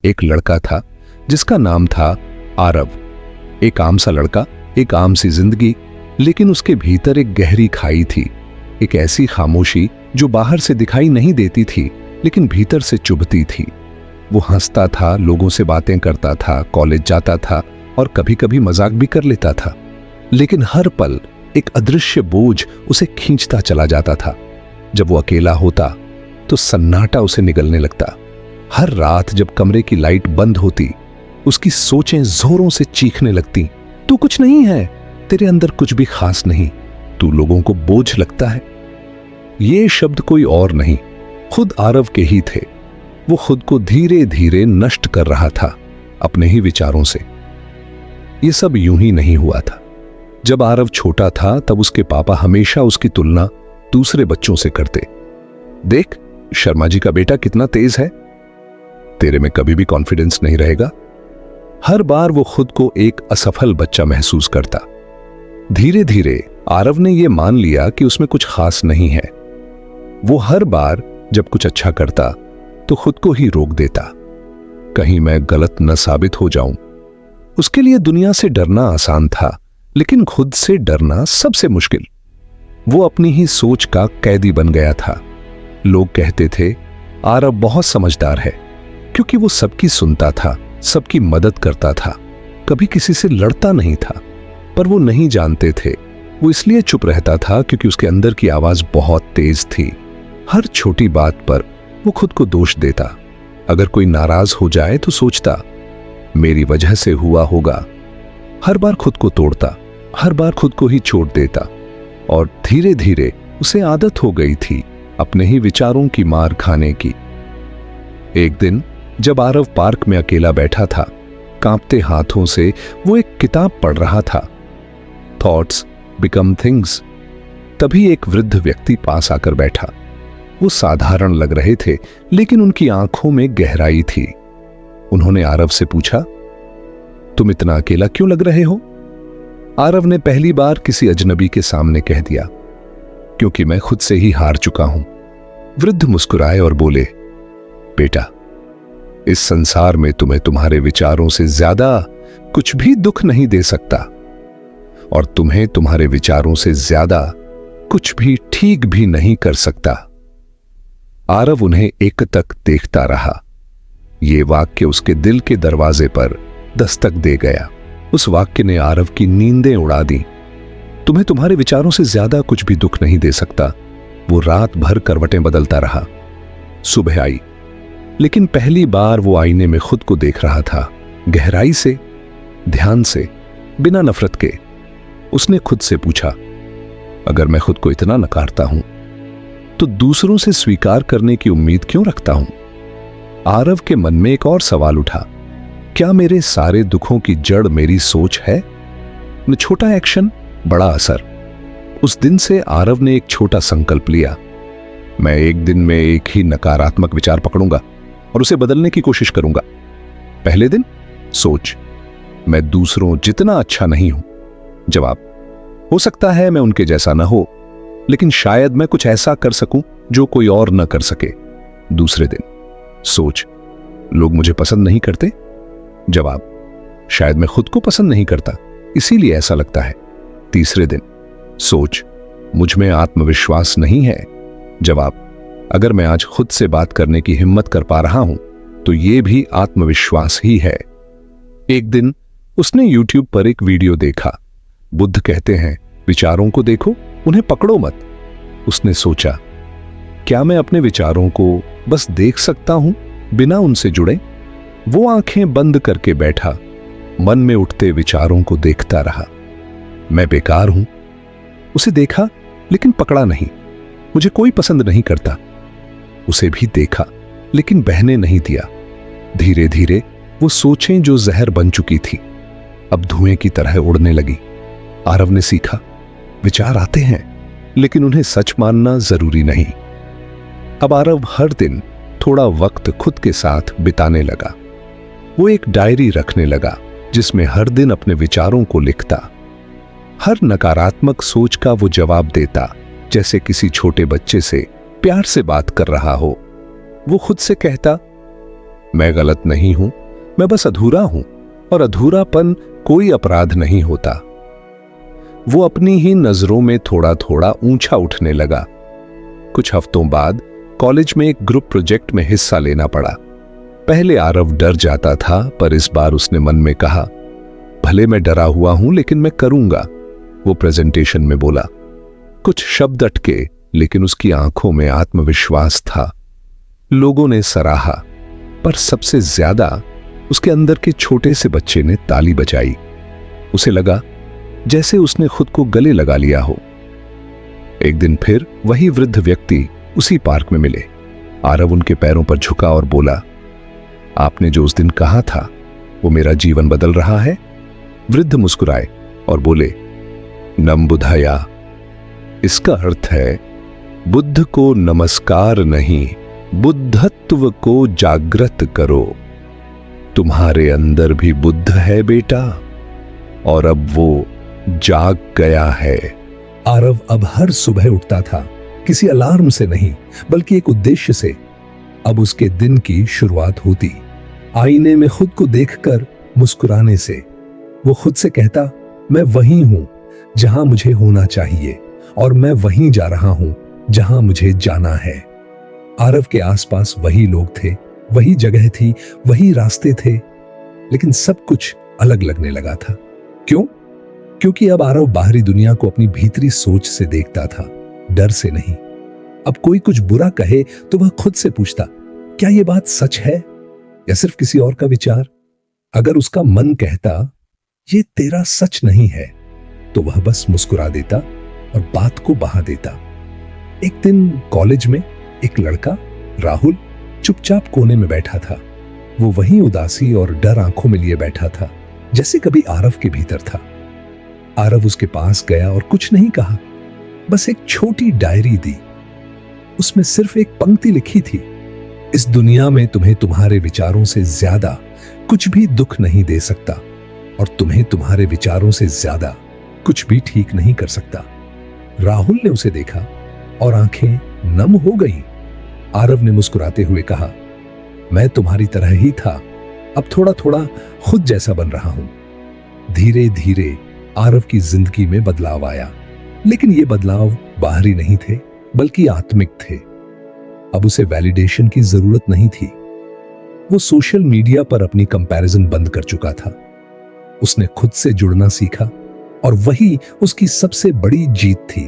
एक लड़का था जिसका नाम था आरव। एक आम सा लड़का, एक आम सी जिंदगी, लेकिन उसके भीतर एक गहरी खाई थी। एक ऐसी खामोशी जो बाहर से दिखाई नहीं देती थी लेकिन भीतर से चुभती थी। वो हंसता था, लोगों से बातें करता था, कॉलेज जाता था और कभी कभी मजाक भी कर लेता था, लेकिन हर पल एक अदृश्य बोझ उसे खींचता चला जाता था। जब वो अकेला होता तो सन्नाटा उसे निगलने लगता। हर रात जब कमरे की लाइट बंद होती, उसकी सोचें जोरों से चीखने लगती, तू कुछ नहीं है, तेरे अंदर कुछ भी खास नहीं, तू लोगों को बोझ लगता है। ये शब्द कोई और नहीं, खुद आरव के ही थे। वो खुद को धीरे धीरे नष्ट कर रहा था अपने ही विचारों से। ये सब यूं ही नहीं हुआ था। जब आरव छोटा था तब उसके पापा हमेशा उसकी तुलना दूसरे बच्चों से करते। देख, शर्मा जी का बेटा कितना तेज है, तेरे में कभी भी कॉन्फिडेंस नहीं रहेगा। हर बार वो खुद को एक असफल बच्चा महसूस करता। धीरे धीरे आरव ने यह मान लिया कि उसमें कुछ खास नहीं है। वो हर बार जब कुछ अच्छा करता तो खुद को ही रोक देता, कहीं मैं गलत न साबित हो जाऊं। उसके लिए दुनिया से डरना आसान था, लेकिन खुद से डरना सबसे मुश्किल। वो अपनी ही सोच का कैदी बन गया था। लोग कहते थे आरव बहुत समझदार है, क्योंकि वो सबकी सुनता था, सबकी मदद करता था, कभी किसी से लड़ता नहीं था। पर वो नहीं जानते थे वो इसलिए चुप रहता था क्योंकि उसके अंदर की आवाज बहुत तेज थी। हर छोटी बात पर वो खुद को दोष देता। अगर कोई नाराज हो जाए तो सोचता मेरी वजह से हुआ होगा। हर बार खुद को तोड़ता, हर बार खुद को ही छोड़ देता, और धीरे धीरे उसे आदत हो गई थी अपने ही विचारों की मार खाने की। एक दिन जब आरव पार्क में अकेला बैठा था, कांपते हाथों से वो एक किताब पढ़ रहा था, थॉट्स बिकम थिंग्स, तभी एक वृद्ध व्यक्ति पास आकर बैठा। वो साधारण लग रहे थे, लेकिन उनकी आंखों में गहराई थी। उन्होंने आरव से पूछा, तुम इतना अकेला क्यों लग रहे हो? आरव ने पहली बार किसी अजनबी के सामने कह दिया, क्योंकि मैं खुद से ही हार चुका हूं। वृद्ध मुस्कुराए और बोले, बेटा, इस संसार में तुम्हें तुम्हारे विचारों से ज्यादा कुछ भी दुख नहीं दे सकता, और तुम्हें तुम्हारे विचारों से ज्यादा कुछ भी ठीक भी नहीं कर सकता। आरव उन्हें एकटक देखता रहा। ये वाक्य उसके दिल के दरवाजे पर दस्तक दे गया। उस वाक्य ने आरव की नींदें उड़ा दी। तुम्हें तुम्हारे विचारों से ज्यादा कुछ भी दुख नहीं दे सकता। वो रात भर करवटें बदलता रहा। सुबह आई, लेकिन पहली बार वो आईने में खुद को देख रहा था, गहराई से, ध्यान से, बिना नफरत के। उसने खुद से पूछा, अगर मैं खुद को इतना नकारता हूं तो दूसरों से स्वीकार करने की उम्मीद क्यों रखता हूं? आरव के मन में एक और सवाल उठा, क्या मेरे सारे दुखों की जड़ मेरी सोच है? न छोटा एक्शन, बड़ा असर। उस दिन से आरव ने एक छोटा संकल्प लिया, मैं एक दिन में एक ही नकारात्मक विचार पकड़ूंगा और उसे बदलने की कोशिश करूंगा। पहले दिन, सोच, मैं दूसरों जितना अच्छा नहीं हूं। जवाब, हो सकता है मैं उनके जैसा ना हो, लेकिन शायद मैं कुछ ऐसा कर सकूं जो कोई और न कर सके। दूसरे दिन, सोच, लोग मुझे पसंद नहीं करते। जवाब, शायद मैं खुद को पसंद नहीं करता, इसीलिए ऐसा लगता है। तीसरे दिन, सोच, मुझ में आत्मविश्वास नहीं है। जवाब, अगर मैं आज खुद से बात करने की हिम्मत कर पा रहा हूं तो यह भी आत्मविश्वास ही है। एक दिन उसने YouTube पर एक वीडियो देखा। बुद्ध कहते हैं, विचारों को देखो, उन्हें पकड़ो मत। उसने सोचा, क्या मैं अपने विचारों को बस देख सकता हूं बिना उनसे जुड़े? वो आंखें बंद करके बैठा, मन में उठते विचारों को देखता रहा। मैं बेकार हूं। उसे देखा लेकिन पकड़ा नहीं। मुझे कोई पसंद नहीं करता। उसे भी देखा लेकिन बहने नहीं दिया। धीरे धीरे वो सोचें जो जहर बन चुकी थी अब धुएं की तरह उड़ने लगी। आरव ने सीखा, विचार आते हैं लेकिन उन्हें सच मानना जरूरी नहीं। अब आरव हर दिन थोड़ा वक्त खुद के साथ बिताने लगा। वो एक डायरी रखने लगा जिसमें हर दिन अपने विचारों को लिखता। हर नकारात्मक सोच का वो जवाब देता, जैसे किसी छोटे बच्चे से प्यार से बात कर रहा हो। वो खुद से कहता, मैं गलत नहीं हूं, मैं बस अधूरा हूं, और अधूरापन कोई अपराध नहीं होता। वो अपनी ही नजरों में थोड़ा थोड़ा ऊंचा उठने लगा। कुछ हफ्तों बाद कॉलेज में एक ग्रुप प्रोजेक्ट में हिस्सा लेना पड़ा। पहले आरव डर जाता था, पर इस बार उसने मन में कहा, भले मैं डरा हुआ हूं लेकिन मैं करूंगा। वो प्रेजेंटेशन में बोला। कुछ शब्द अटके, लेकिन उसकी आंखों में आत्मविश्वास था। लोगों ने सराहा, पर सबसे ज्यादा उसके अंदर के छोटे से बच्चे ने ताली बजाई। उसे लगा जैसे उसने खुद को गले लगा लिया हो। एक दिन फिर वही वृद्ध व्यक्ति उसी पार्क में मिले। आरव उनके पैरों पर झुका और बोला, आपने जो उस दिन कहा था वो मेरा जीवन बदल रहा है। वृद्ध मुस्कुराए और बोले, नम बुधाया, इसका अर्थ है बुद्ध को नमस्कार नहीं, बुद्धत्व को जागृत करो। तुम्हारे अंदर भी बुद्ध है बेटा, और अब वो जाग गया है। आरव अब हर सुबह उठता था, किसी अलार्म से नहीं बल्कि एक उद्देश्य से। अब उसके दिन की शुरुआत होती आईने में खुद को देखकर मुस्कुराने से। वो खुद से कहता, मैं वहीं हूं जहां मुझे होना चाहिए, और मैं वहीं जा रहा हूं जहां मुझे जाना है। आरव के आसपास वही लोग थे, वही जगह थी, वही रास्ते थे, लेकिन सब कुछ अलग लगने लगा था। क्यों? क्योंकि अब आरव बाहरी दुनिया को अपनी भीतरी सोच से देखता था, डर से नहीं। अब कोई कुछ बुरा कहे तो वह खुद से पूछता, क्या यह बात सच है या सिर्फ किसी और का विचार? अगर उसका मन कहता ये तेरा सच नहीं है, तो वह बस मुस्कुरा देता और बात को बहा देता। एक दिन कॉलेज में एक लड़का राहुल चुपचाप कोने में बैठा था। वो वहीं उदासी और डर आंखों में लिए बैठा था, जैसे कभी आरव के भीतर था। आरव उसके पास गया और कुछ नहीं कहा, बस एक छोटी डायरी दी। उसमें सिर्फ एक पंक्ति लिखी थी, इस दुनिया में तुम्हें तुम्हारे विचारों से ज्यादा कुछ भी दुख नहीं दे सकता, और तुम्हें तुम्हारे विचारों से ज्यादा कुछ भी ठीक नहीं कर सकता। राहुल ने उसे देखा और आंखें नम हो गईं। आरव ने मुस्कुराते हुए कहा, मैं तुम्हारी तरह ही था, अब थोड़ा थोड़ा खुद जैसा बन रहा हूं। धीरे धीरे आरव की जिंदगी में बदलाव आया, लेकिन ये बदलाव बाहरी नहीं थे बल्कि आत्मिक थे। अब उसे वैलिडेशन की जरूरत नहीं थी। वो सोशल मीडिया पर अपनी कंपैरिजन बंद कर चुका था। उसने खुद से जुड़ना सीखा, और वही उसकी सबसे बड़ी जीत थी।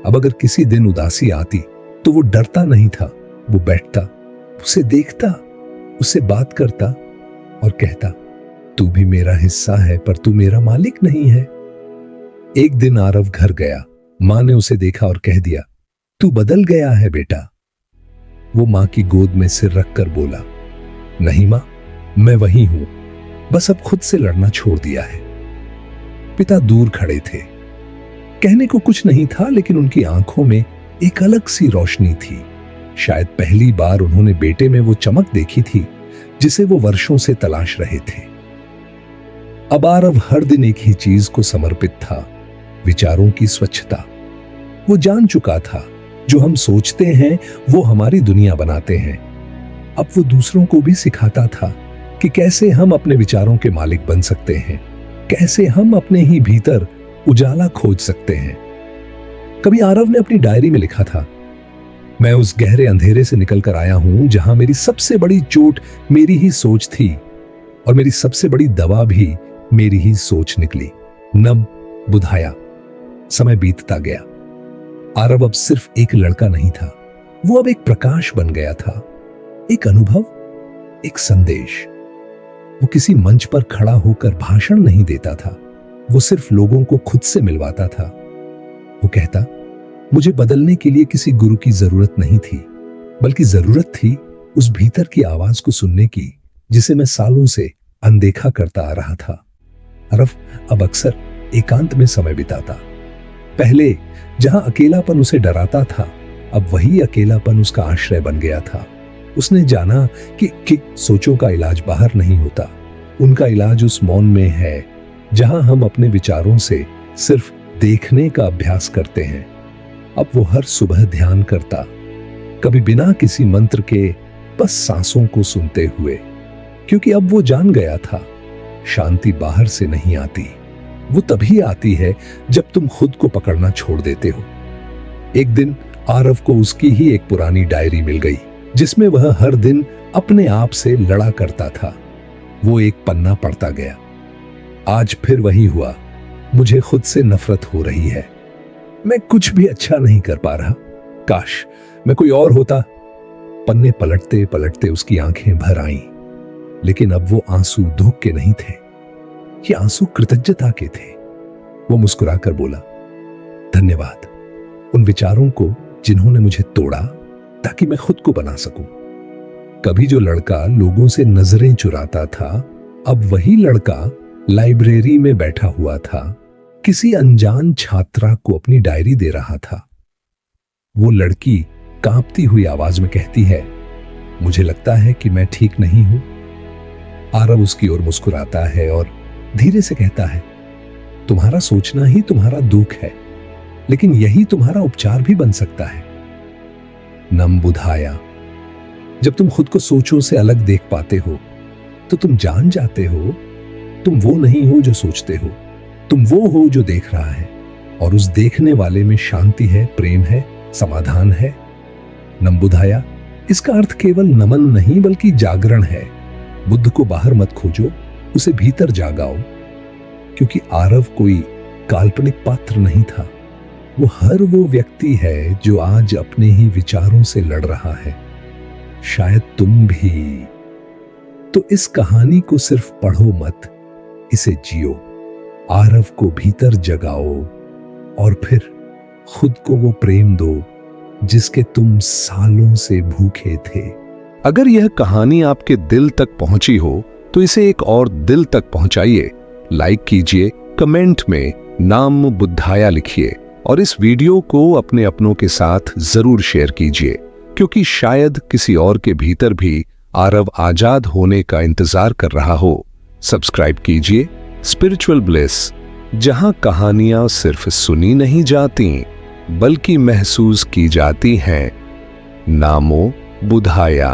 अब अगर किसी दिन उदासी आती तो वो डरता नहीं था, वो बैठता, उसे देखता, उससे बात करता और कहता, तू भी मेरा हिस्सा है पर तू मेरा मालिक नहीं है। एक दिन आरव घर गया, मां ने उसे देखा और कह दिया, तू बदल गया है बेटा। वो मां की गोद में सिर रखकर बोला, नहीं मां, मैं वही हूं, बस अब खुद से लड़ना छोड़ दिया है। पिता दूर खड़े थे, कहने को कुछ नहीं था, लेकिन उनकी आंखों में एक अलग सी रोशनी थी। शायद पहली बार उन्होंने बेटे में वो चमक देखी थी जिसे वो वर्षों से तलाश रहे थे। अब आरव हर दिन एक ही चीज को समर्पित था, विचारों की स्वच्छता। वो जान चुका था, जो हम सोचते हैं वो हमारी दुनिया बनाते हैं। अब वो दूसरों को भी सिखाता था कि कैसे हम अपने विचारों के मालिक बन सकते हैं, कैसे हम अपने ही भीतर उजाला खोज सकते हैं। कभी आरव ने अपनी डायरी में लिखा था, मैं उस गहरे अंधेरे से निकलकर आया हूं जहां मेरी सबसे बड़ी चोट मेरी ही सोच थी, और मेरी सबसे बड़ी दवा भी मेरी ही सोच निकली। नम बुधाया। समय बीतता गया। आरव अब सिर्फ एक लड़का नहीं था, वो अब एक प्रकाश बन गया था, एक अनुभव, एक संदेश। वो किसी मंच पर खड़ा होकर भाषण नहीं देता था, वो सिर्फ लोगों को खुद से मिलवाता था। वो कहता, मुझे बदलने के लिए किसी गुरु की जरूरत नहीं थी, बल्कि जरूरत थी उस भीतर की आवाज को सुनने की जिसे मैं सालों से अनदेखा करता आ रहा था। आरव अब अक्सर एकांत में समय बिताता। पहले जहां अकेलापन उसे डराता था, अब वही अकेलापन उसका आश्रय बन गया था। उसने जाना कि सोचों का इलाज बाहर नहीं होता, उनका इलाज उस मौन में है जहां हम अपने विचारों से सिर्फ देखने का अभ्यास करते हैं। अब वो हर सुबह ध्यान करता, कभी बिना किसी मंत्र के, बस सांसों को सुनते हुए, क्योंकि अब वो जान गया था शांति बाहर से नहीं आती, वो तभी आती है जब तुम खुद को पकड़ना छोड़ देते हो। एक दिन आरव को उसकी ही एक पुरानी डायरी मिल गई जिसमें वह हर दिन अपने आप से लड़ा करता था। वो एक पन्ना पढ़ता गया। आज फिर वही हुआ, मुझे खुद से नफरत हो रही है, मैं कुछ भी अच्छा नहीं कर पा रहा, काश मैं कोई और होता। पन्ने पलटते पलटते उसकी आंखें भर आईं, लेकिन अब वो आंसू दुख के नहीं थे, ये आंसू कृतज्ञता के थे। वो मुस्कुराकर बोला, धन्यवाद उन विचारों को जिन्होंने मुझे तोड़ा ताकि मैं खुद को बना सकूं। कभी जो लड़का लोगों से नजरें चुराता था, अब वही लड़का लाइब्रेरी में बैठा हुआ था, किसी अनजान छात्रा को अपनी डायरी दे रहा था। वो लड़की कांपती हुई आवाज में कहती है, मुझे लगता है कि मैं ठीक नहीं हूं। आरव उसकी ओर मुस्कुराता है और धीरे से कहता है, तुम्हारा सोचना ही तुम्हारा दुख है, लेकिन यही तुम्हारा उपचार भी बन सकता है। नम बुधाया, जब तुम खुद को सोचों से अलग देख पाते हो तो तुम जान जाते हो तुम वो नहीं हो जो सोचते हो, तुम वो हो जो देख रहा है, और उस देखने वाले में शांति है, प्रेम है, समाधान है। नम्बुधाया, इसका अर्थ केवल नमन नहीं बल्कि जागरण है। बुद्ध को बाहर मत खोजो, उसे भीतर जागाओ, क्योंकि आरव कोई काल्पनिक पात्र नहीं था, वो हर वो व्यक्ति है जो आज अपने ही विचारों से लड़ रहा है। शायद तुम भी। तो इस कहानी को सिर्फ पढ़ो मत, इसे जियो, आरव को भीतर जगाओ और फिर खुद को वो प्रेम दो जिसके तुम सालों से भूखे थे। अगर यह कहानी आपके दिल तक पहुंची हो तो इसे एक और दिल तक पहुंचाइए, लाइक कीजिए, कमेंट में नाम बुद्धाया लिखिए और इस वीडियो को अपने अपनों के साथ जरूर शेयर कीजिए, क्योंकि शायद किसी और के भीतर भी आरव आजाद होने का इंतजार कर रहा हो। सब्सक्राइब कीजिए स्पिरिचुअल ब्लिस, जहां कहानियां सिर्फ सुनी नहीं जाती बल्कि महसूस की जाती हैं। नामो बुधाया।